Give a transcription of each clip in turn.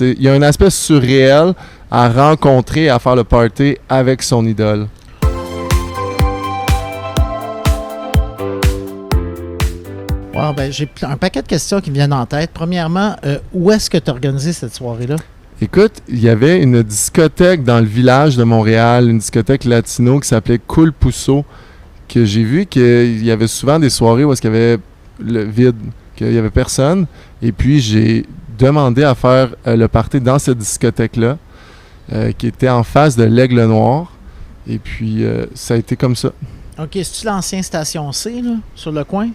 Il y a un aspect surréel à rencontrer, à faire le party avec son idole. Wow, ben, j'ai un paquet de questions qui me viennent en tête. Premièrement, où est-ce que tu as organisé cette soirée-là? Écoute, il y avait une discothèque dans le village de Montréal, une discothèque latino qui s'appelait Cool Pouceau, que j'ai vu qu'il y avait souvent des soirées où est-ce qu'il y avait le vide, qu'il n'y avait personne. Et puis, j'ai demandé à faire le party dans cette discothèque-là, qui était en face de l'Aigle Noir. Et puis, ça a été comme ça. OK, c'est-tu l'ancien Station C, là, sur le coin?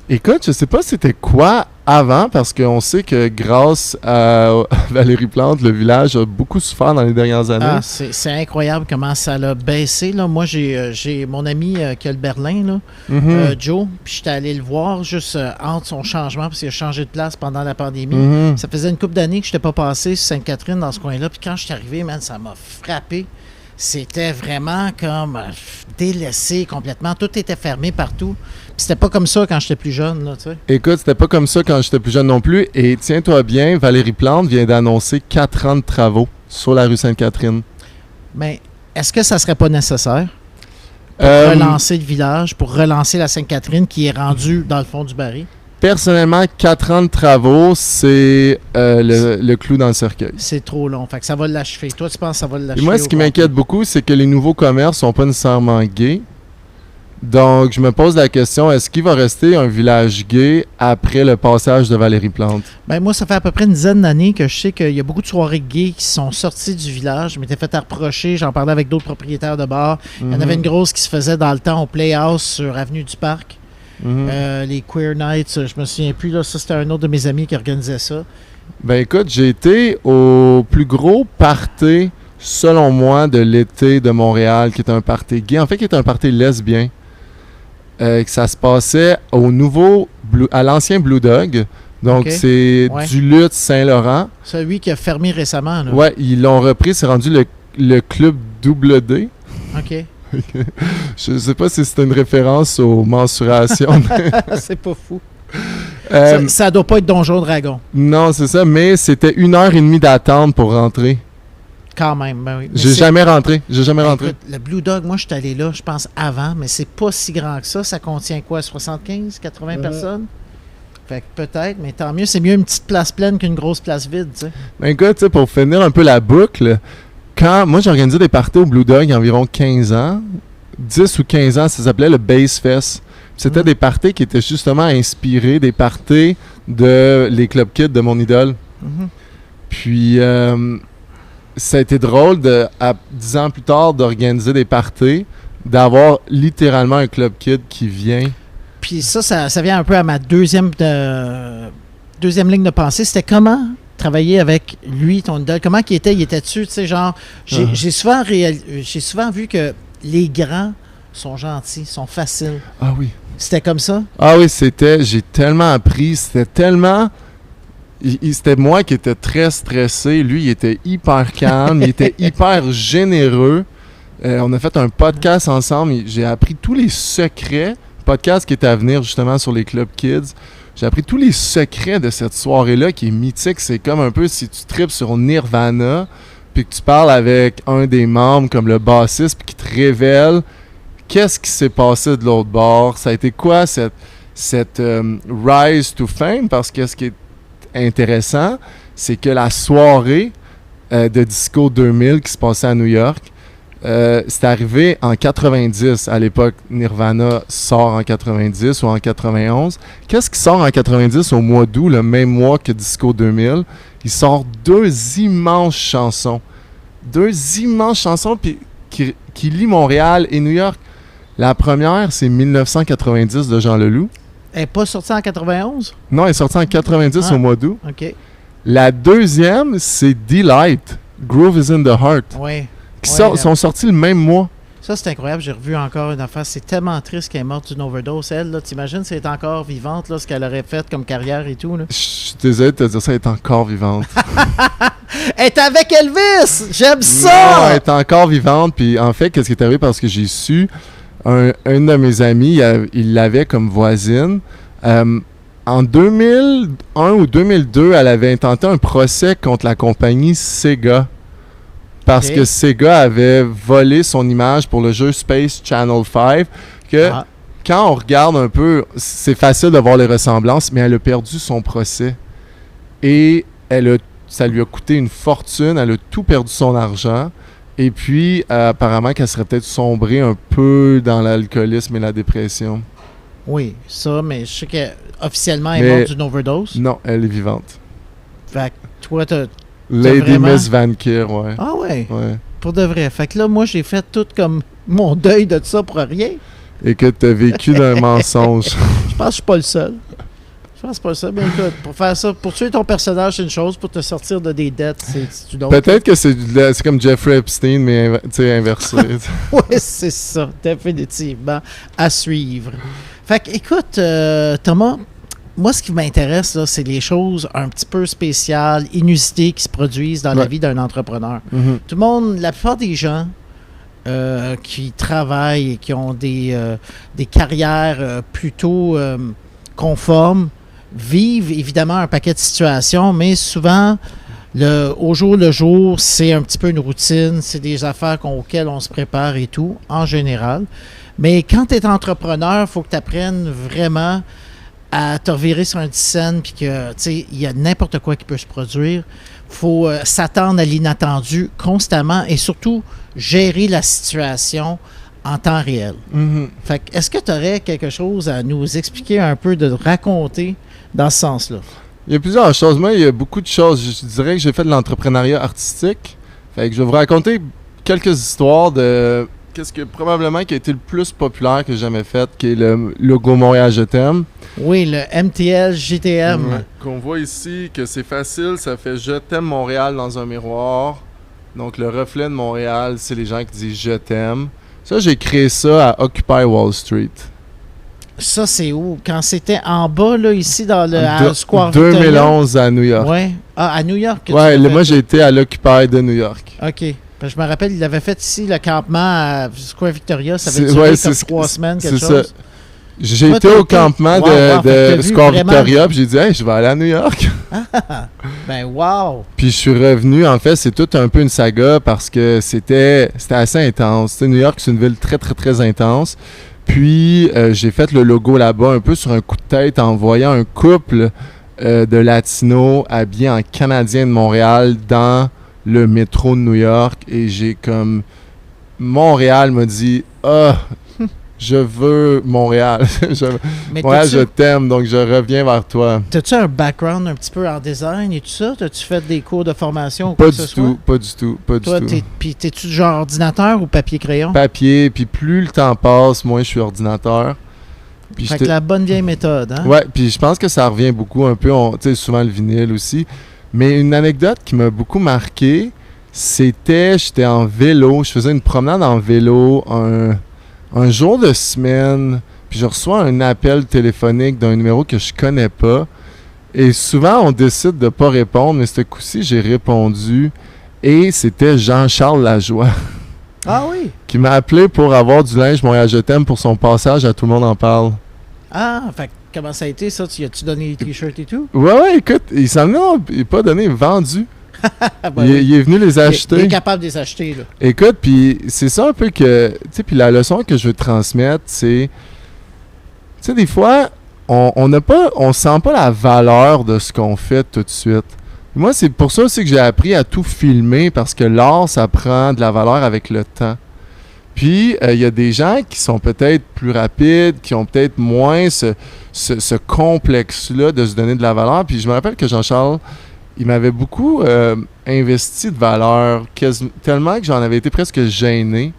Écoute, je sais pas c'était quoi avant, parce qu'on sait que grâce à Valérie Plante, le village a beaucoup souffert dans les dernières années. Ah, c'est incroyable comment ça l'a baissé. Là. Moi, j'ai mon ami qui a le Berlin, là, Joe, puis j'étais allé le voir juste entre son changement, parce qu'il a changé de place pendant la pandémie. Ça faisait une couple d'années que je n'étais pas passé sur Sainte-Catherine dans ce coin-là, puis quand je suis arrivé, man, ça m'a frappé. C'était vraiment comme délaissé complètement. Tout était fermé partout. Puis c'était pas comme ça quand j'étais plus jeune, là, tu sais. Écoute, c'était pas comme ça quand j'étais plus jeune non plus. Et tiens-toi bien, Valérie Plante vient d'annoncer 4 ans de travaux sur la rue Sainte-Catherine. Mais est-ce que ça serait pas nécessaire pour relancer le village, pour relancer la Sainte-Catherine qui est rendue dans le fond du baril? Personnellement, 4 ans de travaux, c'est le clou dans le cercueil. C'est trop long. Fait que ça va l'achever. Toi, tu penses que ça va l'achever? Et moi, ce qui m'inquiète beaucoup, c'est que les nouveaux commerces sont pas nécessairement gays. Donc, je me pose la question, est-ce qu'il va rester un village gay après le passage de Valérie Plante? Ben moi, ça fait à peu près une dizaine d'années que je sais qu'il y a beaucoup de soirées gays qui sont sorties du village. Je m'étais fait reprocher. J'en parlais avec d'autres propriétaires de bars. Il y en avait une grosse qui se faisait dans le temps au Playhouse sur Avenue du Parc. Les Queer Nights, je me souviens plus. Là, ça, c'était un autre de mes amis qui organisait ça. Ben écoute, j'ai été au plus gros party, selon moi, de l'été de Montréal, qui est un party gay. En fait, qui est un party lesbien. Que ça se passait à l'ancien Blue Dog. Donc, c'est du Lutte Saint-Laurent. Celui qui a fermé récemment. Là. Ouais, ils l'ont repris. C'est rendu le club Double D. OK. Je sais pas si c'est une référence aux mensurations. C'est pas fou. Ça doit pas être Donjon Dragon. Non, c'est ça, mais c'était 1h30 d'attente pour rentrer. Quand même, ben oui. J'ai jamais rentré. Écoute, le Blue Dog, moi, je suis allé là, je pense, avant, mais c'est pas si grand que ça. Ça contient quoi, 75, 80 personnes? Fait que peut-être, mais tant mieux. C'est mieux une petite place pleine qu'une grosse place vide, tu sais. Ben écoute, tu sais, pour finir un peu la boucle, moi, j'ai organisé des parties au Blue Dog il y a environ 15 ans. 10 ou 15 ans, ça s'appelait le Bass Fest. C'était des parties qui étaient justement inspirées des parties de les Club Kids de mon idole. Puis, ça a été drôle, 10 ans plus tard, d'organiser des parties, d'avoir littéralement un Club Kid qui vient. Puis ça vient un peu à ma deuxième ligne de pensée. C'était comment travailler avec lui, ton idole? Comment il était-tu? Tu sais, genre, j'ai souvent vu que les grands sont gentils, sont faciles. Ah oui. C'était comme ça? Ah oui, j'ai tellement appris, c'était moi qui étais très stressé. Lui, il était hyper calme, il était hyper généreux. On a fait un podcast ensemble. J'ai appris tous les secrets. Podcast qui était à venir justement sur les Club Kids. J'ai appris tous les secrets de cette soirée-là qui est mythique. C'est comme un peu si tu tripes sur Nirvana, puis que tu parles avec un des membres comme le bassiste, puis qui te révèle qu'est-ce qui s'est passé de l'autre bord. Ça a été quoi cette rise to fame? Parce que ce qui est intéressant, c'est que la soirée de Disco 2000 qui se passait à New York, c'est arrivé en 90. À l'époque, Nirvana sort en 90 ou en 91. Qu'est-ce qui sort en 90 au mois d'août, le même mois que Disco 2000? Il sort 2 immenses chansons. 2 immenses chansons qui lient Montréal et New York. La première, c'est 1990 de Jean Leloup. Elle n'est pas sortie en 91? Non, elle est sortie en 90 au mois d'août. OK. La deuxième, c'est Delight, Groove is in the Heart. Oui. Sont sortis le même mois. Ça, c'est incroyable. J'ai revu encore une affaire. C'est tellement triste qu'elle est morte d'une overdose. Elle, là, t'imagines si elle est encore vivante, là, ce qu'elle aurait fait comme carrière et tout. Là. Je suis désolé de te dire ça, elle est encore vivante. Elle est avec Elvis! J'aime ça! Non, elle est encore vivante. Puis en fait, qu'est-ce qui est arrivé? Parce que j'ai su, un de mes amis, il l'avait comme voisine. en 2001 ou 2002, elle avait intenté un procès contre la compagnie Sega. Parce que Sega avait volé son image pour le jeu Space Channel 5. Quand on regarde un peu, c'est facile de voir les ressemblances, mais elle a perdu son procès. Et ça lui a coûté une fortune. Elle a tout perdu son argent. Et puis, apparemment qu'elle serait peut-être sombrée un peu dans l'alcoolisme et la dépression. Oui, ça, mais je sais qu'officiellement, elle est morte d'une overdose. Non, elle est vivante. Fait que toi, t'as Lady vraiment... Miss Vankir, ouais. Ah ouais? Pour de vrai. Fait que là, moi, j'ai fait tout comme mon deuil de ça pour rien. Et que t'as vécu d'un mensonge. Je pense que je suis pas le seul. Je pense pas le seul. Mais écoute, pour faire ça, pour tuer ton personnage, c'est une chose. Pour te sortir de des dettes, c'est une autre. Peut-être que c'est comme Jeffrey Epstein, mais inversé. Oui, c'est ça. Définitivement. À suivre. Fait que, écoute, Thomas, moi, ce qui m'intéresse, là, c'est les choses un petit peu spéciales, inusitées qui se produisent dans la vie d'un entrepreneur. Mm-hmm. Tout le monde, la plupart des gens qui travaillent et qui ont des carrières plutôt conformes vivent évidemment un paquet de situations, mais souvent, au jour le jour, c'est un petit peu une routine, c'est des affaires auxquelles on se prépare et tout, en général. Mais quand tu es entrepreneur, il faut que tu apprennes vraiment à te revirer sur un scène, puis que, tu sais, il y a n'importe quoi qui peut se produire. Il faut s'attendre à l'inattendu constamment et surtout gérer la situation en temps réel. Mm-hmm. Fait que, est-ce que tu aurais quelque chose à nous expliquer un peu, de raconter dans ce sens-là? Il y a plusieurs choses. Moi, il y a beaucoup de choses. Je dirais que j'ai fait de l'entrepreneuriat artistique. Fait que je vais vous raconter quelques histoires de qu'est-ce que probablement qui a été le plus populaire que j'ai jamais fait, qui est le logo Montréal Je t'aime. Oui, le MTL JTM. Qu'on voit ici que c'est facile, ça fait Je t'aime Montréal dans un miroir. Donc le reflet de Montréal, c'est les gens qui disent Je t'aime. Ça, j'ai créé ça à Occupy Wall Street. Ça, c'est où? Quand c'était en bas, là, ici, dans le Square 2011 à New York. Oui. Ah, à New York? Ouais, moi, j'ai été à l'Occupy de New York. OK. Je me rappelle, il avait fait ici le campement à Square Victoria. Ça avait duré comme 3 semaines, quelque chose. Ça. J'ai été au campement de Square Victoria, puis j'ai dit, hey, je vais aller à New York. Ben, wow! Puis je suis revenu, en fait, c'est tout un peu une saga parce que c'était assez intense. New York, c'est une ville très, très, très intense. Puis j'ai fait le logo là-bas un peu sur un coup de tête en voyant un couple de latinos habillés en Canadien de Montréal dans le métro de New York. Et j'ai comme... Montréal m'a dit « Ah, je veux Montréal. Montréal, je t'aime, donc je reviens vers toi. » T'as-tu un background un petit peu en design et tout ça? T'as-tu fait des cours de formation ou pas quoi du que ce tout, soit? Pas du tout, pas du tout. Puis t'es-tu genre ordinateur ou papier-crayon? Papier, puis plus le temps passe, moins je suis ordinateur. Puis fait que la bonne vieille méthode, hein? Ouais, puis je pense que ça revient beaucoup un peu, tu sais, souvent le vinyle aussi. Mais une anecdote qui m'a beaucoup marqué, j'étais en vélo, je faisais une promenade en vélo un jour de semaine, puis je reçois un appel téléphonique d'un numéro que je connais pas. Et souvent, on décide de pas répondre, mais ce coup-ci, j'ai répondu. Et c'était Jean-Charles Lajoie. Ah oui? Qui m'a appelé pour avoir du linge Montréal Je t'aime pour son passage à Tout le monde en parle. Ah, fait que comment ça a été ça? As-tu donné les t-shirts et tout? Ouais, écoute, il s'en est pas donné, vendu. Ben il est venu les acheter. Il est capable de les acheter, là. Écoute, puis c'est ça un peu que... Tu sais, puis la leçon que je veux transmettre, c'est... Tu sais, des fois, on sent pas la valeur de ce qu'on fait tout de suite. Moi, c'est pour ça aussi que j'ai appris à tout filmer, parce que l'art, ça prend de la valeur avec le temps. Puis, il y a des gens qui sont peut-être plus rapides, qui ont peut-être moins ce complexe-là de se donner de la valeur. Puis, je me rappelle que Jean-Charles, il m'avait beaucoup investi de valeur, tellement que j'en avais été presque gêné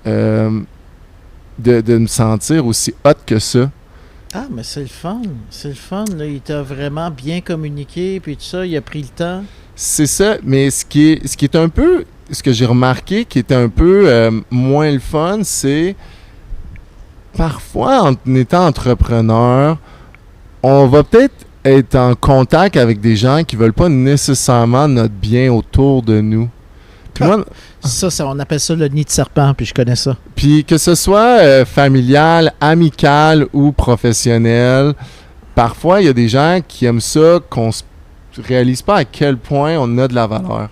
de me sentir aussi hot que ça. Ah, mais c'est le fun. C'est le fun, là. Il t'a vraiment bien communiqué, puis tout ça, il a pris le temps. C'est ça, mais ce qui est un peu... Ce que j'ai remarqué qui était un peu moins le fun, c'est... Parfois, en étant entrepreneur, on va peut-être être en contact avec des gens qui veulent pas nécessairement notre bien autour de nous. Puis moi, ça, on appelle ça le nid de serpent, puis je connais ça. Puis que ce soit familial, amical ou professionnel, parfois, il y a des gens qui aiment ça, qu'on ne réalise pas à quel point on a de la valeur.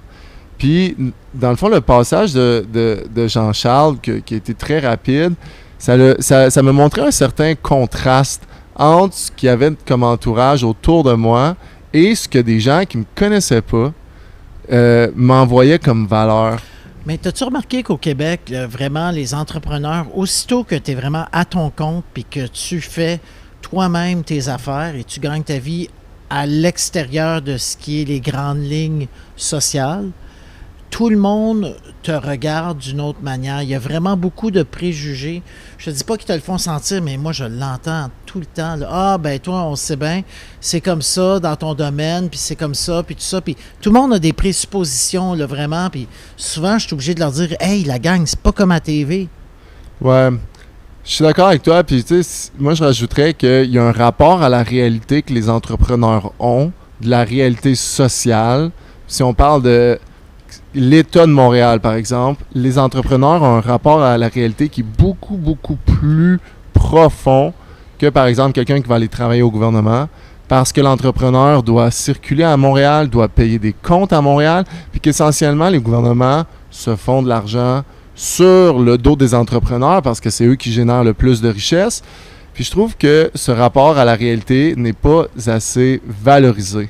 Puis, dans le fond, le passage de Jean-Charles, qui a été très rapide, ça me montrait un certain contraste entre ce qu'il y avait comme entourage autour de moi et ce que des gens qui ne me connaissaient pas m'envoyaient comme valeur. Mais t'as-tu remarqué qu'au Québec, vraiment, les entrepreneurs, aussitôt que tu es vraiment à ton compte puis que tu fais toi-même tes affaires et tu gagnes ta vie à l'extérieur de ce qui est les grandes lignes sociales, tout le monde te regarde d'une autre manière. Il y a vraiment beaucoup de préjugés. Je te dis pas qu'ils te le font sentir, mais moi, je l'entends tout le temps. Là. Ah, ben toi, on sait bien, c'est comme ça dans ton domaine, puis c'est comme ça, puis tout ça. Puis tout le monde a des présuppositions, là, vraiment. Puis souvent, je suis obligé de leur dire, « Hey, la gang, c'est pas comme à TV. » Ouais, je suis d'accord avec toi. Puis tu sais, moi, je rajouterais qu'il y a un rapport à la réalité que les entrepreneurs ont, de la réalité sociale. Si on parle de l'État de Montréal, par exemple, les entrepreneurs ont un rapport à la réalité qui est beaucoup, beaucoup plus profond que, par exemple, quelqu'un qui va aller travailler au gouvernement, parce que l'entrepreneur doit circuler à Montréal, doit payer des comptes à Montréal, puis qu'essentiellement, les gouvernements se font de l'argent sur le dos des entrepreneurs parce que c'est eux qui génèrent le plus de richesses. Puis je trouve que ce rapport à la réalité n'est pas assez valorisé.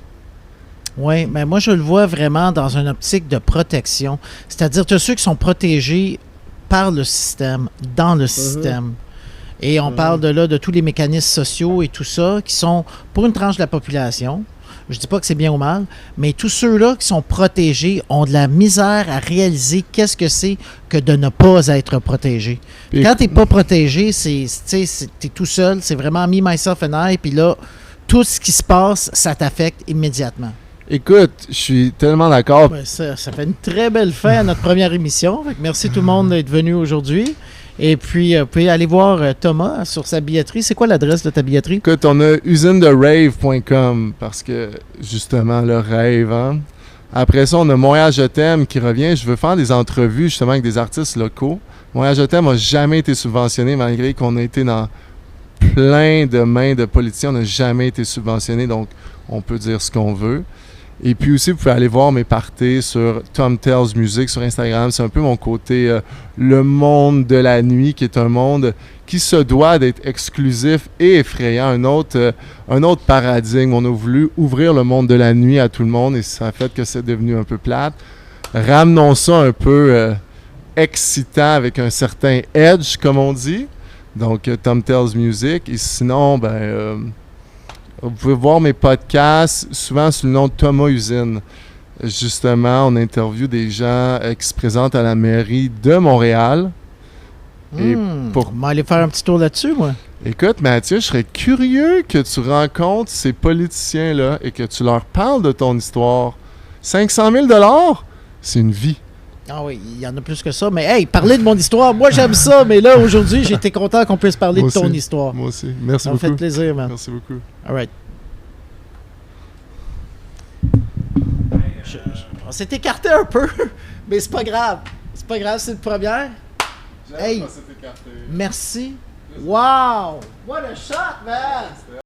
Oui, mais moi, je le vois vraiment dans une optique de protection. C'est-à-dire, tu as ceux qui sont protégés par le système, dans le système. Et on parle de tous les mécanismes sociaux et tout ça, qui sont pour une tranche de la population. Je dis pas que c'est bien ou mal, mais tous ceux-là qui sont protégés ont de la misère à réaliser qu'est-ce que c'est que de ne pas être protégé. Puis quand tu n'es pas protégé, tu es tout seul, c'est vraiment me, myself and I, puis là, tout ce qui se passe, ça t'affecte immédiatement. Écoute, je suis tellement d'accord. Ouais, ça fait une très belle fin à notre première émission. Fait que merci tout le monde d'être venu aujourd'hui. Et puis, vous pouvez aller voir Thomas sur sa billetterie. C'est quoi l'adresse de ta billetterie? Écoute, on a usinederave.com parce que, justement, le rêve, hein? Après ça, on a Montréal Je t'aime qui revient. Je veux faire des entrevues, justement, avec des artistes locaux. Montréal Je t'aime n'a jamais été subventionné, malgré qu'on a été dans plein de mains de politiciens. On n'a jamais été subventionné, donc on peut dire ce qu'on veut. Et puis aussi, vous pouvez aller voir mes parties sur Tom Tells Music sur Instagram. C'est un peu mon côté le monde de la nuit, qui est un monde qui se doit d'être exclusif et effrayant. Un autre paradigme. On a voulu ouvrir le monde de la nuit à tout le monde et ça a fait que c'est devenu un peu plate. Ramenons ça un peu excitant avec un certain edge, comme on dit. Donc, Tom Tells Music. Et sinon, vous pouvez voir mes podcasts, souvent sous le nom de Thomas Usine. Justement, on interviewe des gens qui se présentent à la mairie de Montréal. Et on va aller faire un petit tour là-dessus, moi. Écoute, Mathieu, je serais curieux que tu rencontres ces politiciens-là et que tu leur parles de ton histoire. 500 000 $, c'est une vie. Ah oui, il y en a plus que ça. Mais hey, parler de mon histoire, moi j'aime ça. Mais là, aujourd'hui, j'ai été content qu'on puisse parler de ton histoire. Moi aussi. Merci beaucoup. Ça me fait plaisir, man. Merci beaucoup. All right. On s'est écarté un peu, mais c'est pas grave. C'est pas grave, c'est une première. Hey, merci. Wow! What a shot, man!